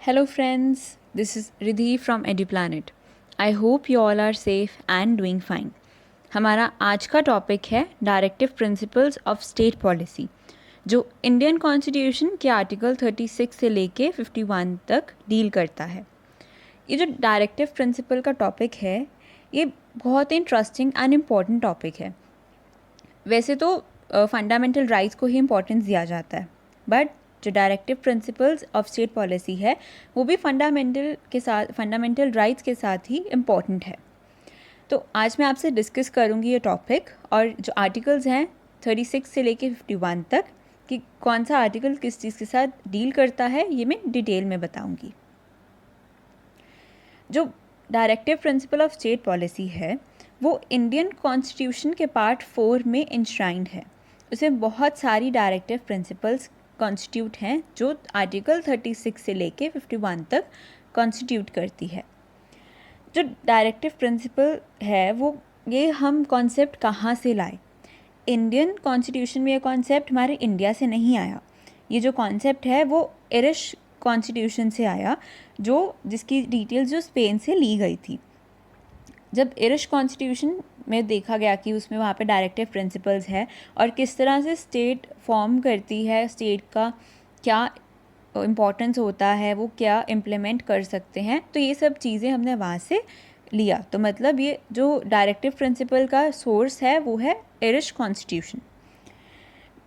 Hello, friends. This is Riddhi from EduPlanet. I hope you all are safe and doing fine. हमारा आज का topic है directive principles of state policy, जो Indian constitution के article 36 से लेके 51 तक डील करता है। ये जो डायरेक्टिव प्रिंसिपल का टॉपिक है, ये बहुत इंटरेस्टिंग एंड इम्पॉर्टेंट टॉपिक है। वैसे तो फंडामेंटल राइट्स को ही इम्पोर्टेंस दिया जाता है, बट जो directive principles of state policy है वो भी फंडामेंटल राइट्स के साथ ही इम्पॉर्टेंट है। तो आज मैं आपसे डिस्कस करूँगी ये टॉपिक, और जो आर्टिकल्स हैं 36 से लेके 51 तक कि कौन सा आर्टिकल किस चीज़ के साथ डील करता है, ये मैं डिटेल में बताऊँगी। जो directive principle of state policy है वो इंडियन कॉन्स्टिट्यूशन के पार्ट 4 में इंश्राइंड है। उसमें बहुत सारी डायरेक्टिव प्रिंसिपल्स कॉन्स्टिट्यूट हैं जो आर्टिकल 36 से लेके 51 तक कॉन्स्टिट्यूट करती है। जो डायरेक्टिव प्रिंसिपल है वो ये हम कॉन्सेप्ट कहाँ से लाए? इंडियन कॉन्स्टिट्यूशन में ये कॉन्सेप्ट हमारे इंडिया से नहीं आया। ये जो कॉन्सेप्ट है वो इरिश कॉन्स्टिट्यूशन से आया, जिसकी डिटेल्स जो स्पेन से ली गई थी। जब इरिश कॉन्स्टिट्यूशन में देखा गया कि उसमें वहाँ पे डायरेक्टिव प्रिंसिपल्स है और किस तरह से स्टेट फॉर्म करती है, स्टेट का क्या इम्पोर्टेंस होता है, वो क्या इम्प्लीमेंट कर सकते हैं, तो ये सब चीज़ें हमने वहाँ से लिया। तो मतलब ये जो डायरेक्टिव प्रिंसिपल का सोर्स है वो है Irish constitution.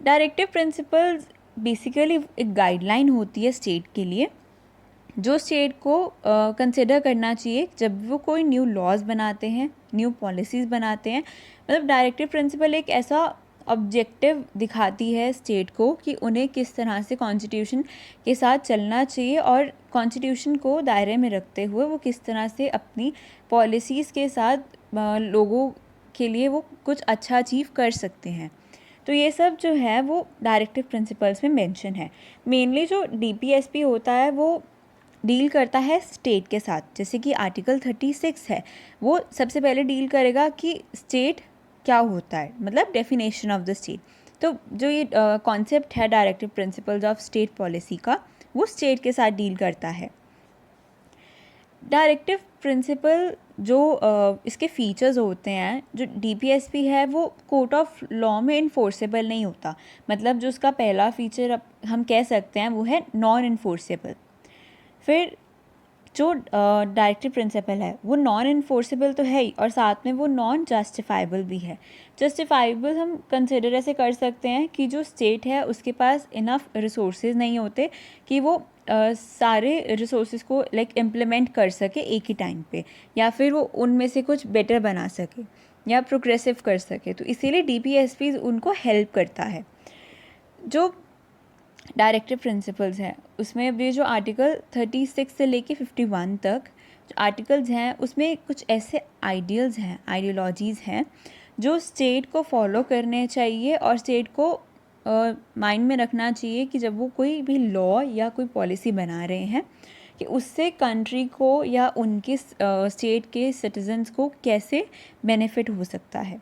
Directive principles basically एक गाइडलाइन होती है स्टेट के लिए, जो स्टेट को कंसिडर करना चाहिए जब वो कोई न्यू लॉज बनाते हैं, न्यू पॉलिसीज़ बनाते हैं। मतलब डायरेक्टिव प्रिंसिपल एक ऐसा ऑब्जेक्टिव दिखाती है स्टेट को कि उन्हें किस तरह से कॉन्स्टिट्यूशन के साथ चलना चाहिए और कॉन्स्टिट्यूशन को दायरे में रखते हुए वो किस तरह से अपनी पॉलिसीज़ के साथ लोगों के लिए वो कुछ अच्छा अचीव कर सकते हैं। तो ये सब जो है वो डायरेक्टिव प्रिंसिपल्स में मेंशन है। मेनली जो डीपीएसपी होता है वो डील करता है स्टेट के साथ, जैसे कि आर्टिकल 36 है, वो सबसे पहले डील करेगा कि स्टेट क्या होता है, मतलब डेफिनेशन ऑफ द स्टेट। तो जो ये कॉन्सेप्ट है directive principles of state policy का, वो स्टेट के साथ डील करता है। डायरेक्टिव प्रिंसिपल जो इसके फीचर्स होते हैं, जो डीपीएसपी है वो कोर्ट ऑफ लॉ में इन्फोर्सेबल नहीं होता। मतलब जो उसका पहला फीचर हम कह सकते हैं वो है नॉन इन्फोर्सेबल। फिर जो डायरेक्टिव प्रिंसिपल है वो नॉन इन्फोर्सेबल तो है ही, और साथ में वो नॉन जस्टिफाइबल भी है। जस्टिफाइबल हम कंसिडर ऐसे कर सकते हैं कि जो स्टेट है उसके पास इनफ रिसोर्सेज नहीं होते कि वो सारे रिसोर्सेज को इम्प्लीमेंट कर सके एक ही टाइम पे, या फिर वो उनमें से कुछ बेटर बना सके या प्रोग्रेसिव कर सके। तो इसीलिए डीपीएसपी उनको हेल्प करता है। जो डायरेक्टिव प्रिंसिपल्स हैं उसमें अभी जो आर्टिकल 36 से लेके 51 तक जो आर्टिकल्स हैं उसमें कुछ ऐसे आइडियल्स हैं, आइडियोलॉजीज़ हैं जो स्टेट को फॉलो करने चाहिए और स्टेट को माइंड में रखना चाहिए कि जब वो कोई भी लॉ या कोई पॉलिसी बना रहे हैं कि उससे कंट्री को या उनके स्टेट के सिटीजन्स को कैसे बेनिफिट हो सकता है।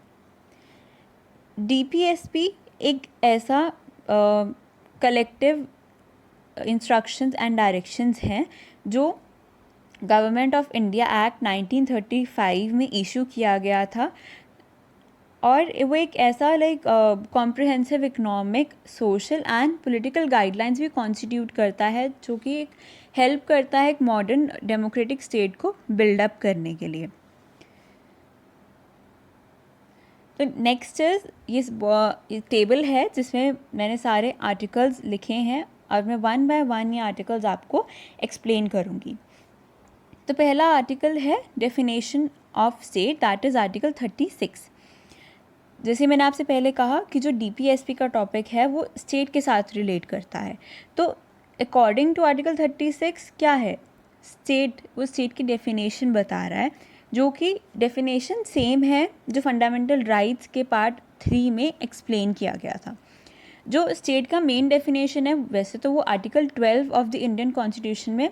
डीपीएसपी एक ऐसा कलेक्टिव इंस्ट्रक्शंस एंड डायरेक्शंस हैं जो गवर्नमेंट ऑफ इंडिया एक्ट 1935 में इशू किया गया था, और वो एक ऐसा comprehensive economic, social and political guidelines भी कॉन्स्टिट्यूट करता है, जो कि एक हेल्प करता है एक मॉडर्न डेमोक्रेटिक स्टेट को बिल्डअप करने के लिए। तो नेक्स्ट ये टेबल है जिसमें मैंने सारे आर्टिकल्स लिखे हैं और मैं वन बाय वन ये आर्टिकल्स आपको एक्सप्लेन करूँगी। तो पहला आर्टिकल है definition of state, that is article 36। जैसे मैंने आपसे पहले कहा कि जो डीपीएसपी का टॉपिक है वो स्टेट के साथ रिलेट करता है। तो अकॉर्डिंग टू आर्टिकल 36 क्या है, वो स्टेट की डेफिनेशन बता रहा है, जो कि डेफिनेशन सेम है जो फंडामेंटल राइट्स के पार्ट 3 में एक्सप्लेन किया गया था। जो स्टेट का मेन डेफिनेशन है वैसे तो वो article 12 of the Indian constitution में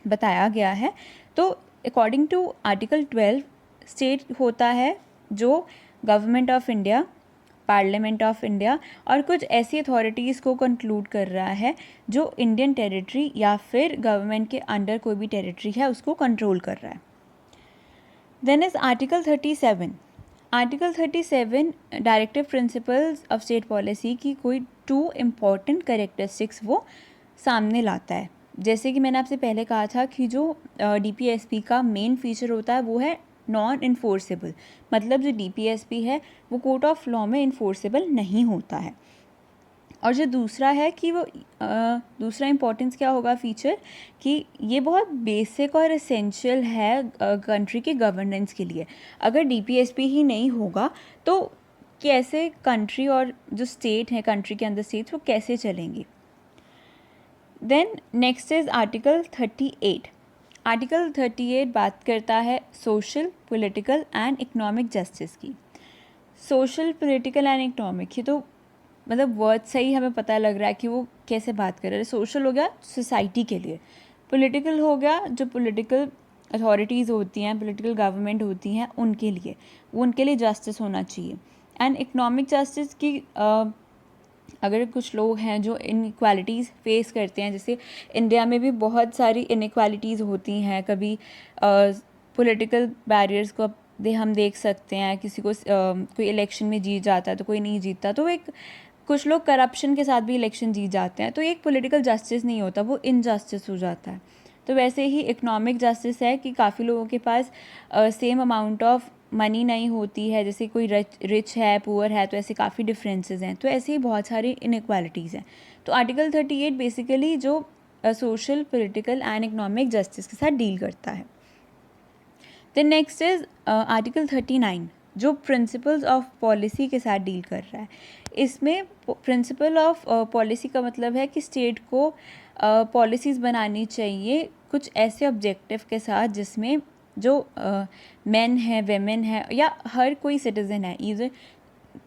बताया गया है। तो अकॉर्डिंग टू आर्टिकल 12 स्टेट होता है जो government of India parliament of India और कुछ ऐसी अथॉरिटीज़ को कंक्लूड कर रहा है जो इंडियन टेरिटरी या फिर गवर्नमेंट के अंडर कोई भी टेरिटरी है उसको कंट्रोल कर रहा है। Then is article 37। Article 37 directive principles of state policy की कोई 2 इम्पॉर्टेंट कैरेक्टरिस्टिक्स वो सामने लाता है। जैसे कि मैंने आपसे पहले कहा था कि जो DPSP का मेन फीचर होता है वो है नॉन इन्फोर्सेबल, मतलब जो DPSP है वो कोर्ट ऑफ लॉ में इन्फोर्सेबल नहीं होता है। और जो दूसरा है कि वो दूसरा इम्पोर्टेंस क्या होगा फीचर, कि ये बहुत बेसिक और एसेंशियल है कंट्री के गवर्नेंस के लिए। अगर DPSP ही नहीं होगा तो कैसे कंट्री और जो स्टेट है कंट्री के अंदर स्टेट्स वो कैसे चलेंगी। Then next is article 38। Article 38 बात करता है social, political and economic justice की। सोशल, पॉलिटिकल एंड इकोनॉमिक, ये तो मतलब वर्ड से ही हमें पता लग रहा है कि वो कैसे बात कर रहे हैं। सोशल हो गया सोसाइटी के लिए, पॉलिटिकल हो गया जो पॉलिटिकल अथॉरिटीज़ होती हैं, पॉलिटिकल गवर्नमेंट होती हैं उनके लिए, वो उनके लिए जस्टिस होना चाहिए। एंड इकोनॉमिक जस्टिस की अगर कुछ लोग हैं जो इनइक्वालिटीज़ फेस करते हैं, जैसे इंडिया में भी बहुत सारी इनइक्वालिटीज़ होती हैं, कभी पॉलिटिकल बैरियर्स को हम देख सकते हैं, किसी को कोई इलेक्शन में जीत जाता है तो कोई नहीं जीतता, तो एक कुछ लोग करप्शन के साथ भी इलेक्शन जीत जाते हैं, तो एक पॉलिटिकल जस्टिस नहीं होता, वो इनजस्टिस हो जाता है। तो वैसे ही इकोनॉमिक जस्टिस है कि काफ़ी लोगों के पास सेम अमाउंट ऑफ मनी नहीं होती है, जैसे कोई रिच है, पुअर है, तो ऐसे काफ़ी डिफरेंसेस हैं, तो ऐसे ही बहुत सारी इनइक्वालिटीज़ हैं। तो आर्टिकल 38 बेसिकली जो social, political and economic justice के साथ डील करता है। देन नेक्स्ट इज आर्टिकल 39 जो प्रिंसिपल्स ऑफ पॉलिसी के साथ डील कर रहा है। इसमें प्रिंसिपल ऑफ पॉलिसी का मतलब है कि स्टेट को पॉलिसीज़ बनानी चाहिए कुछ ऐसे ऑब्जेक्टिव के साथ जिसमें जो मेन है, वेमेन है या हर कोई सिटीज़न है, इधर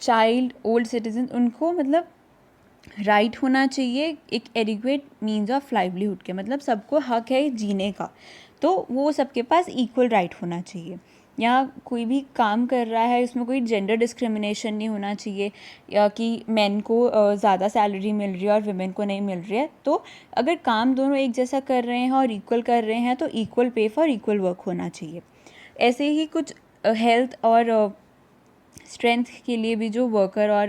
चाइल्ड, ओल्ड सिटीज़न, उनको मतलब राइट होना चाहिए एक एडिक्वेट मीन्स ऑफ लाइवलीहुड के, मतलब सबको हक है जीने का, तो वो सबके पास इक्वल राइट होना चाहिए। या कोई भी काम कर रहा है उसमें कोई जेंडर डिस्क्रिमिनेशन नहीं होना चाहिए, या कि मेन को ज़्यादा सैलरी मिल रही है और वुमेन को नहीं मिल रही है। तो अगर काम दोनों एक जैसा कर रहे हैं और इक्वल कर रहे हैं तो equal pay for equal work होना चाहिए। ऐसे ही कुछ हेल्थ और स्ट्रेंथ के लिए भी जो वर्कर और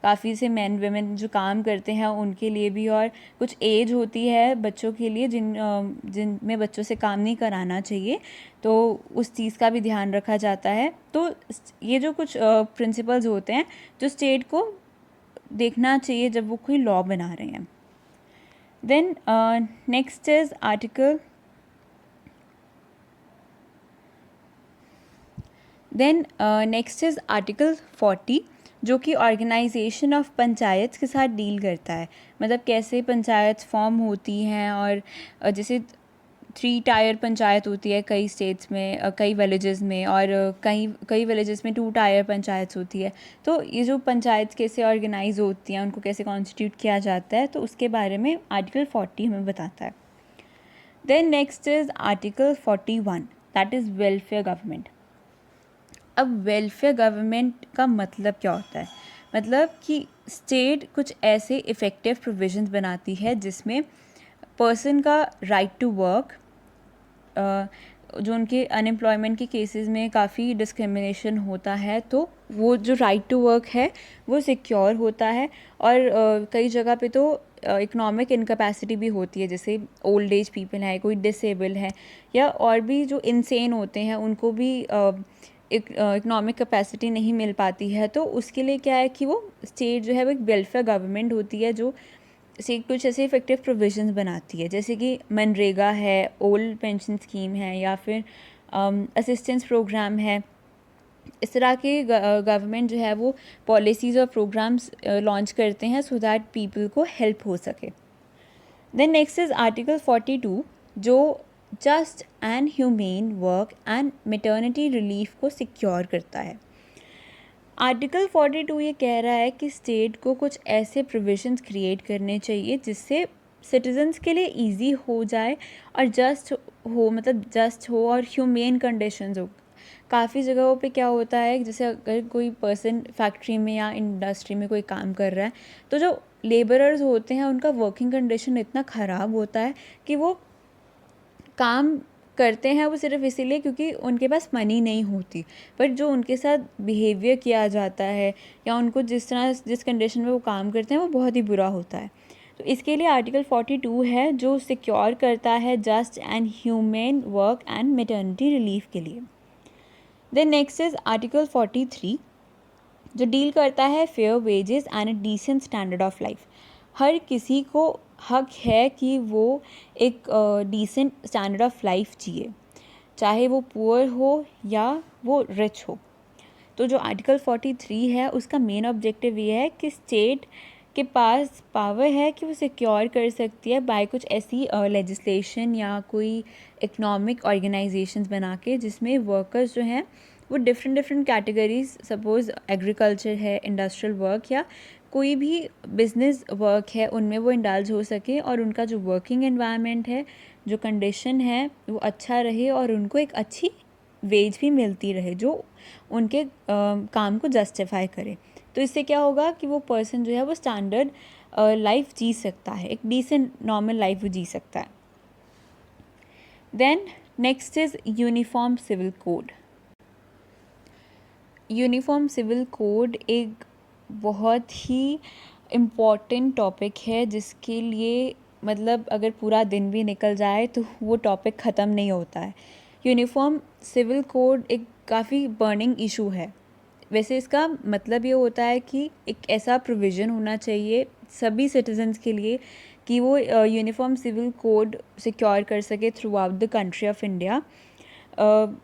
काफ़ी से मेन वेमेन जो काम करते हैं उनके लिए भी, और कुछ एज होती है बच्चों के लिए जिनमें बच्चों से काम नहीं कराना चाहिए, तो उस चीज़ का भी ध्यान रखा जाता है। तो ये जो कुछ प्रिंसिपल्स होते हैं जो स्टेट को देखना चाहिए जब वो कोई लॉ बना रहे हैं। Then next is article next is article 40 जो कि ऑर्गेनाइजेशन ऑफ पंचायत के साथ डील करता है, मतलब कैसे पंचायत फॉर्म होती हैं। और जैसे 3 टायर पंचायत होती है कई स्टेट्स में, कई विलेजेस में, और कई विलेजेस में 2 टायर पंचायत होती है। तो ये जो पंचायत कैसे ऑर्गेनाइज होती हैं, उनको कैसे कॉन्स्टिट्यूट किया जाता है, तो उसके बारे में आर्टिकल 40 हमें बताता है। Then next is article 41 that is welfare government. अब वेलफेयर गवर्नमेंट का मतलब क्या होता है, मतलब कि स्टेट कुछ ऐसे इफ़ेक्टिव प्रोविजंस बनाती है जिसमें पर्सन का राइट टू वर्क, जो उनके अनएम्प्लॉयमेंट के केसेस में काफ़ी डिस्क्रिमिनेशन होता है, तो वो जो राइट टू वर्क है वो सिक्योर होता है। और कई जगह पे तो इकोनॉमिक इनकैपेसिटी भी होती है, जैसे ओल्ड एज पीपल है, कोई डिसेबल है, या और भी जो इंसेन होते हैं उनको भी इकोनॉमिक कैपेसिटी नहीं मिल पाती है। तो उसके लिए क्या है कि वो स्टेट जो है वो एक वेलफेयर गवर्नमेंट होती है जो से कुछ ऐसे इफेक्टिव प्रोविजंस बनाती है, जैसे कि मनरेगा है, ओल्ड पेंशन स्कीम है, या फिर असिस्टेंस प्रोग्राम है। इस तरह के गवर्नमेंट जो है वो पॉलिसीज़ और प्रोग्राम्स लॉन्च करते हैं सो दैट पीपल को हेल्प हो सके। देन नेक्स्ट इज़ आर्टिकल 42 जो just and humane work and maternity relief को सिक्योर करता है। आर्टिकल 42 ये कह रहा है कि स्टेट को कुछ ऐसे प्रोविजंस क्रिएट करने चाहिए जिससे सिटीजन्स के लिए इजी हो जाए और जस्ट हो, मतलब जस्ट हो और ह्यूमेन कंडीशंस हो। काफ़ी जगहों पे क्या होता है, जैसे अगर कोई पर्सन फैक्ट्री में या इंडस्ट्री में कोई काम कर रहा है, तो जो लेबरर्स होते हैं उनका वर्किंग कंडीशन इतना ख़राब होता है कि वो काम करते हैं वो सिर्फ इसीलिए क्योंकि उनके पास मनी नहीं होती, बट जो उनके साथ बिहेवियर किया जाता है या उनको जिस कंडीशन में वो काम करते हैं वो बहुत ही बुरा होता है। तो इसके लिए आर्टिकल 42 है जो सिक्योर करता है just and humane work and maternity relief के लिए। देन नेक्स्ट इज आर्टिकल 43 जो डील करता है fair wages and a decent standard of life. हर किसी को हक है कि वो एक डिसेंट स्टैंडर्ड ऑफ लाइफ जिए, चाहे वो पुअर हो या वो रिच हो। तो जो आर्टिकल 43 है उसका मेन ऑब्जेक्टिव ये है कि स्टेट के पास पावर है कि वो सिक्योर कर सकती है बाय कुछ ऐसी लेजिस्लेशन या कोई इकोनॉमिक ऑर्गेनाइजेशंस बना के जिसमें वर्कर्स जो हैं वो डिफरेंट कैटेगरीज, सपोज़ एग्रीकल्चर है, इंडस्ट्रियल वर्क या कोई भी बिजनेस वर्क है, उनमें वो इंडल्ज हो सके और उनका जो वर्किंग एनवायरनमेंट है, जो कंडीशन है वो अच्छा रहे और उनको एक अच्छी वेज भी मिलती रहे जो उनके काम को जस्टिफाई करे। तो इससे क्या होगा कि वो पर्सन जो है वो स्टैंडर्ड लाइफ जी सकता है, एक डिसेंट नॉर्मल लाइफ वो जी सकता है। Then next is uniform civil code. Uniform civil code एक बहुत ही इम्पॉर्टेंट टॉपिक है जिसके लिए मतलब अगर पूरा दिन भी निकल जाए तो वो टॉपिक ख़त्म नहीं होता है। यूनिफॉर्म सिविल कोड एक काफ़ी बर्निंग इशू है। वैसे इसका मतलब ये होता है कि एक ऐसा प्रोविज़न होना चाहिए सभी सिटीजन्स के लिए कि वो यूनिफॉर्म सिविल कोड सिक्योर कर सके through out the country of India.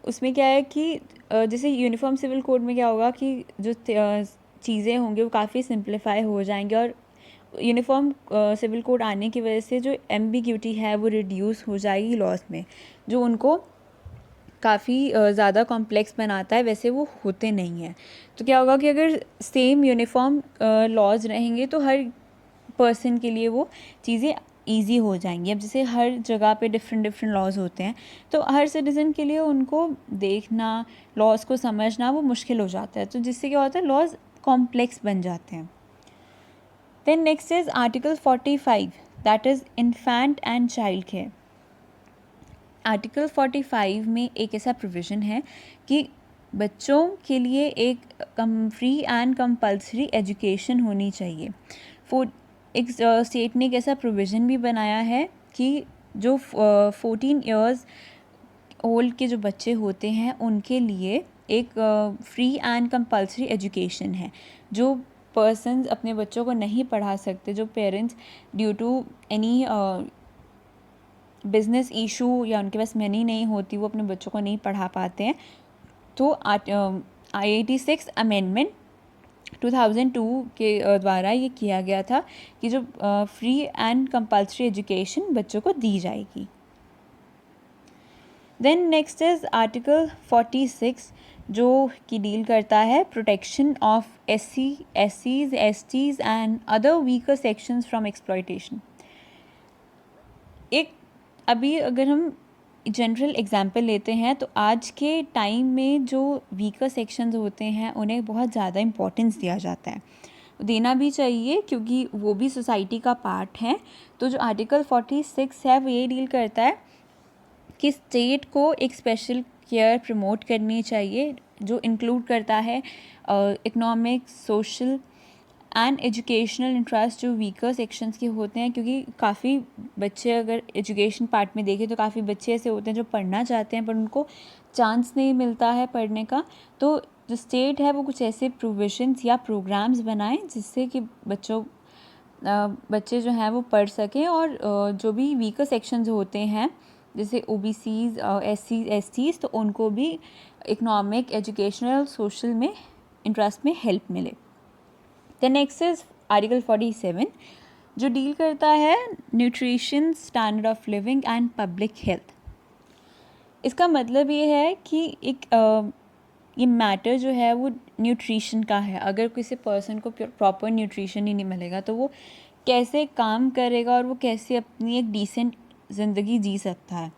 उसमें क्या है कि जैसे यूनिफॉर्म सिविल कोड में क्या होगा कि जो चीज़ें होंगी वो काफ़ी सिंप्लीफाई हो जाएंगी और यूनिफॉर्म सिविल कोड आने की वजह से जो एम्बिग्यूटी है वो रिड्यूस हो जाएगी लॉस में, जो उनको काफ़ी ज़्यादा कॉम्प्लेक्स बनाता है, वैसे वो होते नहीं हैं। तो क्या होगा कि अगर सेम यूनिफॉर्म लॉज रहेंगे तो हर पर्सन के लिए वो चीज़ें ईजी हो जाएंगी। अब जैसे हर जगह पे डिफरेंट लॉज होते हैं तो हर सिटीज़न के लिए उनको देखना, लॉज को समझना वो मुश्किल हो जाता है, तो जिससे क्या होता है लॉज कॉम्प्लेक्स बन जाते हैं। Then next is article 45 that is infant and child care. Article 45 में एक ऐसा प्रोविज़न है कि बच्चों के लिए एक फ्री एंड कंपल्सरी एजुकेशन होनी चाहिए। एक स्टेट ने एक ऐसा प्रोविज़न भी बनाया है कि जो 14 इयर्स ओल्ड के जो बच्चे होते हैं उनके लिए एक फ्री एंड कंपल्सरी एजुकेशन है। जो पर्सन्स अपने बच्चों को नहीं पढ़ा सकते, जो parents due to any business issue या उनके पास मनी नहीं होती वो अपने बच्चों को नहीं पढ़ा पाते हैं, तो I86 अमेंडमेंट 2002 के द्वारा ये किया गया था कि जो फ्री एंड कंपल्सरी एजुकेशन बच्चों को दी जाएगी। देन नेक्स्ट इज़ आर्टिकल 46 जो कि डील करता है protection of SC, SCs, STs and other weaker sections from exploitation. एक अभी अगर हम जनरल एग्जाम्पल लेते हैं तो आज के टाइम में जो वीकर सेक्शंस होते हैं उन्हें बहुत ज़्यादा इम्पोर्टेंस दिया जाता है, देना भी चाहिए क्योंकि वो भी सोसाइटी का पार्ट है। तो जो आर्टिकल 46 है वो ये डील करता है कि स्टेट को एक स्पेशल केयर प्रमोट करनी चाहिए जो इंक्लूड करता है economic, social and educational interest जो वीकर सेक्शंस के होते हैं, क्योंकि काफ़ी बच्चे अगर एजुकेशन पार्ट में देखें तो काफ़ी बच्चे ऐसे होते हैं जो पढ़ना चाहते हैं पर उनको चांस नहीं मिलता है पढ़ने का। तो जो स्टेट है वो कुछ ऐसे प्रोविजंस या प्रोग्राम्स बनाएं जिससे कि बच्चे जो हैं वो पढ़ सकें और जो भी वीकर सेक्शंस होते हैं जैसे OBCs, SCs, STs तो उनको भी इकोनॉमिक, एजुकेशनल, सोशल में इंटरेस्ट में हेल्प मिले। द नेक्स्ट इज आर्टिकल 47 जो डील करता है nutrition, standard of living and public health. इसका मतलब ये है कि ये मैटर जो है वो न्यूट्रिशन का है। अगर किसी पर्सन को प्रॉपर न्यूट्रिशन ही नहीं मिलेगा तो वो कैसे काम करेगा और वो कैसे अपनी एक डिसेंट ज़िंदगी जी सकता है।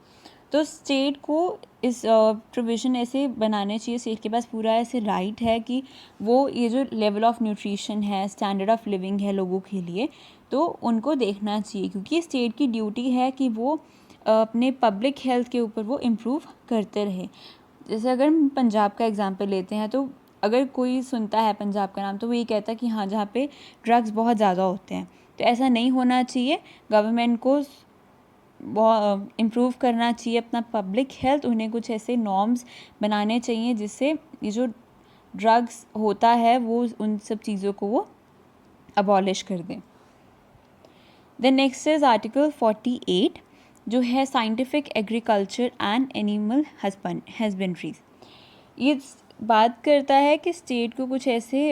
तो स्टेट को इस प्रोविज़न ऐसे बनाने चाहिए, स्टेट के पास पूरा ऐसे राइट है कि वो ये जो लेवल ऑफ न्यूट्रिशन है, स्टैंडर्ड ऑफ लिविंग है लोगों के लिए, तो उनको देखना चाहिए, क्योंकि स्टेट की ड्यूटी है कि वो अपने पब्लिक हेल्थ के ऊपर वो इम्प्रूव करते रहे। जैसे अगर हम पंजाब का एग्जांपल लेते हैं, तो अगर कोई सुनता है पंजाब का नाम तो वो ये कहता है कि हाँ, जहाँ पे ड्रग्स बहुत ज़्यादा होते हैं। तो ऐसा नहीं होना चाहिए, गवर्नमेंट को बहुत इम्प्रूव करना चाहिए अपना पब्लिक हेल्थ, उन्हें कुछ ऐसे नॉर्म्स बनाने चाहिए जिससे ये जो ड्रग्स होता है वो उन सब चीज़ों को वो अबॉलिश कर दें। देन नेक्स्ट इज आर्टिकल 48 जो है साइंटिफिक एग्रीकल्चर एंड एनिमल हस्बेंड्रीज। ये बात करता है कि स्टेट को कुछ ऐसे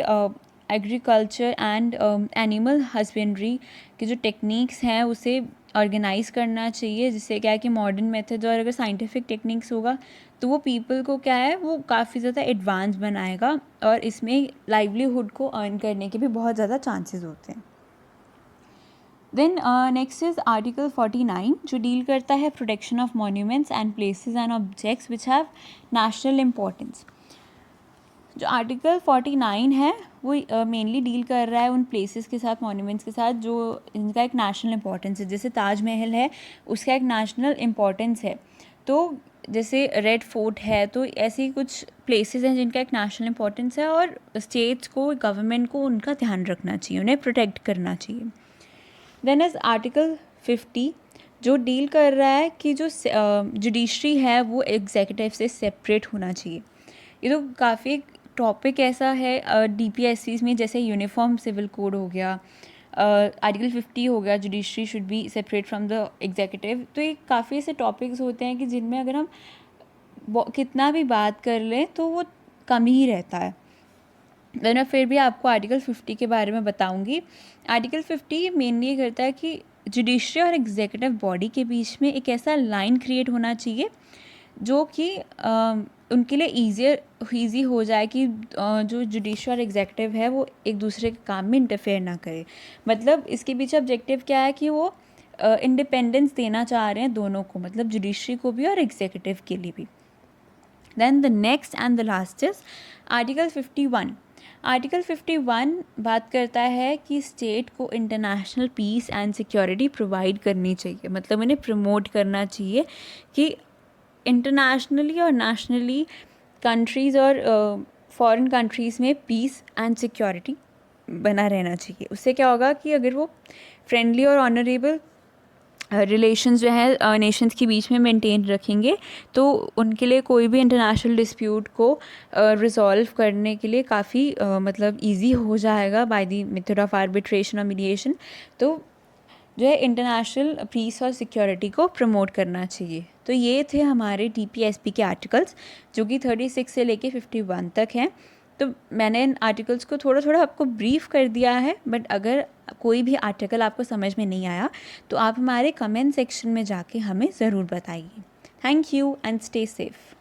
एग्रीकल्चर एंड एनिमल हस्बेंड्री की जो टेक्निक्स हैं उसे ऑर्गेनाइज करना चाहिए, जिससे क्या है कि मॉडर्न मेथड्स और अगर साइंटिफिक टेक्निक्स होगा तो वो पीपल को क्या है वो काफ़ी ज़्यादा एडवांस बनाएगा और इसमें लाइवलीहुड को अर्न करने के भी बहुत ज़्यादा चांसेस होते हैं। देन नेक्स्ट इज आर्टिकल 49 जो डील करता है protection of monuments and places and objects which have national importance. जो आर्टिकल 49 है वो मेनली डील कर रहा है उन प्लेसेस के साथ, मॉन्यूमेंट्स के साथ जो इनका एक नेशनल इम्पोर्टेंस है। जैसे ताजमहल है, उसका एक नेशनल इम्पोर्टेंस है। तो जैसे रेड फोर्ट है, तो ऐसी कुछ प्लेसेस हैं जिनका एक नेशनल इम्पोर्टेंस है और स्टेट्स को, गवर्नमेंट को उनका ध्यान रखना चाहिए, उन्हें प्रोटेक्ट करना चाहिए। देन इज आर्टिकल 50 जो डील कर रहा है कि जो जुडिशरी है वो एग्जीक्यूटिव से सेपरेट होना चाहिए। ये तो काफ़ी टॉपिक ऐसा है DPSCs में, जैसे यूनिफॉर्म सिविल कोड हो गया, आर्टिकल 50 हो गया, judiciary should be separate from the executive. तो ये काफ़ी ऐसे टॉपिक्स होते हैं कि जिनमें अगर हम कितना भी बात कर लें तो वो कम ही रहता है। मैं फिर भी आपको आर्टिकल 50 के बारे में बताऊंगी। आर्टिकल 50 मेनली ये करता है कि जुडिशरी और एग्जीक्यूटिव बॉडी के बीच में एक ऐसा लाइन क्रिएट होना चाहिए जो कि उनके लिए ईजी हो जाए कि जो जुडिशरी और एग्जीक्यूटिव है वो एक दूसरे के काम में इंटरफेयर ना करे। मतलब इसके पीछे ऑब्जेक्टिव क्या है कि वो इंडिपेंडेंस देना चाह रहे हैं दोनों को, मतलब जुडिशरी को भी और एग्जीक्यूटिव के लिए भी। Then the next and the last is article 51। Article 51 बात करता है कि स्टेट को international peace and security provide करनी चाहिए, मतलब इन्हें प्रमोट करना चाहिए कि इंटरनेशनली और नेशनली कंट्रीज़ और फॉरेन कंट्रीज़ में पीस एंड सिक्योरिटी बना रहना चाहिए। उससे क्या होगा कि अगर वो फ्रेंडली और ऑनरेबल रिलेशंस जो है नेशंस के बीच में मेंटेन रखेंगे तो उनके लिए कोई भी इंटरनेशनल डिस्प्यूट को रिजॉल्व करने के लिए काफ़ी मतलब इजी हो जाएगा by the method of arbitration और मीडिएशन। तो जो है इंटरनेशनल पीस और सिक्योरिटी को प्रमोट करना चाहिए। तो ये थे हमारे DPSP के आर्टिकल्स जो कि 36 से लेके 51 तक हैं। तो मैंने इन आर्टिकल्स को थोड़ा थोड़ा आपको ब्रीफ कर दिया है, बट अगर कोई भी आर्टिकल आपको समझ में नहीं आया तो आप हमारे कमेंट सेक्शन में जाके हमें ज़रूर बताइए। Thank you and stay safe.